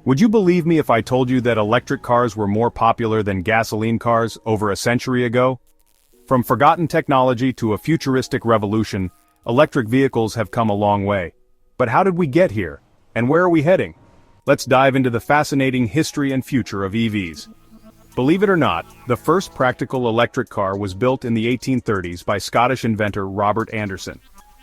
Would you believe me if I told you that electric cars were more popular than gasoline cars over a century ago? From forgotten technology to a futuristic revolution, electric vehicles have come a long way. But how did we get here? And where are we heading? Let's dive into the fascinating history and future of EVs. Believe it or not, the first practical electric car was built in the 1830s by Scottish inventor Robert Anderson.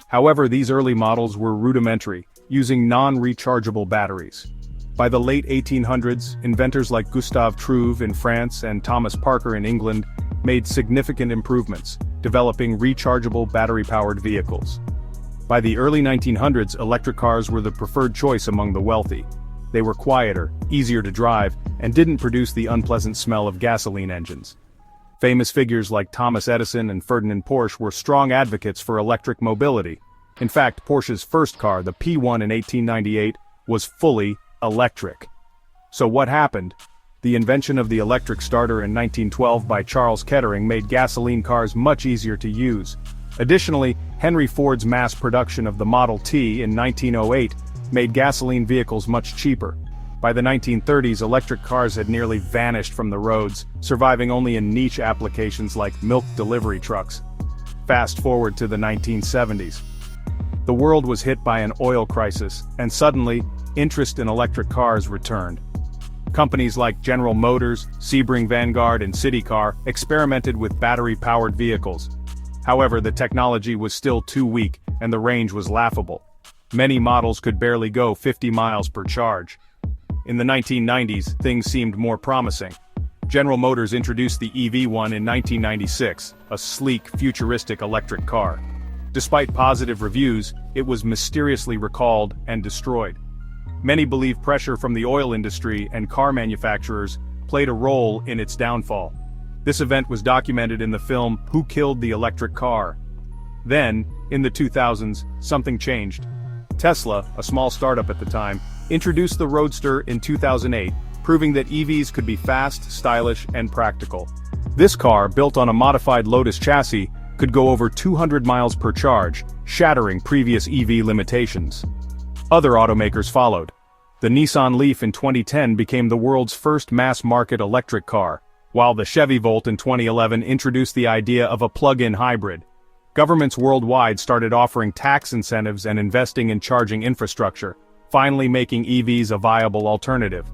However, these early models were rudimentary, using non-rechargeable batteries. By the late 1800s, inventors like Gustave Trouve in France and Thomas Parker in England made significant improvements, developing rechargeable battery-powered vehicles. By the early 1900s, electric cars were the preferred choice among the wealthy. They were quieter, easier to drive, and didn't produce the unpleasant smell of gasoline engines. Famous figures like Thomas Edison and Ferdinand Porsche were strong advocates for electric mobility. In fact, Porsche's first car, the P1 in 1898, was fully electric. So what happened? The invention of the electric starter in 1912 by Charles Kettering made gasoline cars much easier to use. Additionally, Henry Ford's mass production of the Model T in 1908 made gasoline vehicles much cheaper. By the 1930s, electric cars had nearly vanished from the roads, surviving only in niche applications like milk delivery trucks. Fast forward to the 1970s. The world was hit by an oil crisis, and suddenly, interest in electric cars returned. Companies like General Motors, Sebring Vanguard, and Citycar experimented with battery-powered vehicles. However, the technology was still too weak, and the range was laughable. Many models could barely go 50 miles per charge. In the 1990s, things seemed more promising. General Motors introduced the EV1 in 1996, a sleek, futuristic electric car. Despite positive reviews, it was mysteriously recalled and destroyed. Many believe pressure from the oil industry and car manufacturers played a role in its downfall. This event was documented in the film Who Killed the Electric Car? Then, in the 2000s, something changed. Tesla, a small startup at the time, introduced the Roadster in 2008, proving that EVs could be fast, stylish, and practical. This car, built on a modified Lotus chassis, could go over 200 miles per charge, shattering previous EV limitations. Other automakers followed. The Nissan Leaf in 2010 became the world's first mass-market electric car, while the Chevy Volt in 2011 introduced the idea of a plug-in hybrid. Governments worldwide started offering tax incentives and investing in charging infrastructure, finally making EVs a viable alternative.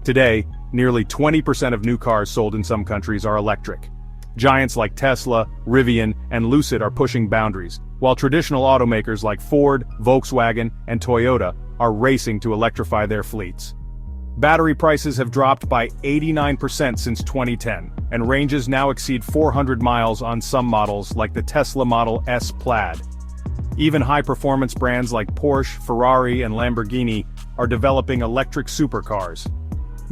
Today, nearly 20% of new cars sold in some countries are electric. Giants like Tesla, Rivian, and Lucid are pushing boundaries, while traditional automakers like Ford, Volkswagen, and Toyota are racing to electrify their fleets. Battery prices have dropped by 89% since 2010, and ranges now exceed 400 miles on some models like the Tesla Model S Plaid. Even high-performance brands like Porsche, Ferrari, and Lamborghini are developing electric supercars.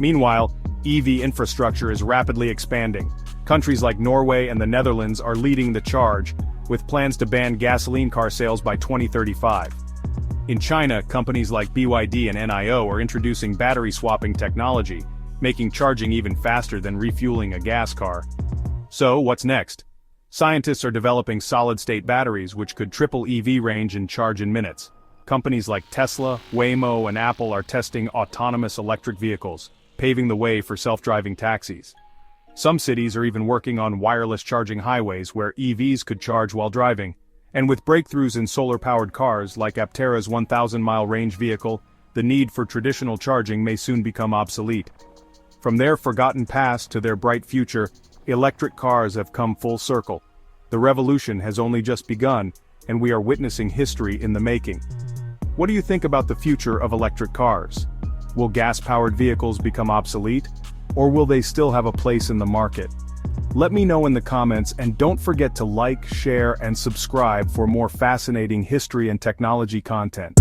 Meanwhile, EV infrastructure is rapidly expanding. Countries like Norway and the Netherlands are leading the charge, with plans to ban gasoline car sales by 2035. In China, companies like BYD and NIO are introducing battery swapping technology, making charging even faster than refueling a gas car. So, what's next? Scientists are developing solid-state batteries which could triple EV range and charge in minutes. Companies like Tesla, Waymo, and Apple are testing autonomous electric vehicles, paving the way for self-driving taxis. Some cities are even working on wireless charging highways where EVs could charge while driving. And with breakthroughs in solar-powered cars like Aptera's 1,000-mile range vehicle, the need for traditional charging may soon become obsolete. From their forgotten past to their bright future, electric cars have come full circle. The revolution has only just begun, and we are witnessing history in the making. What do you think about the future of electric cars? Will gas-powered vehicles become obsolete? Or will they still have a place in the market? Let me know in the comments, and don't forget to like, share, and subscribe for more fascinating history and technology content.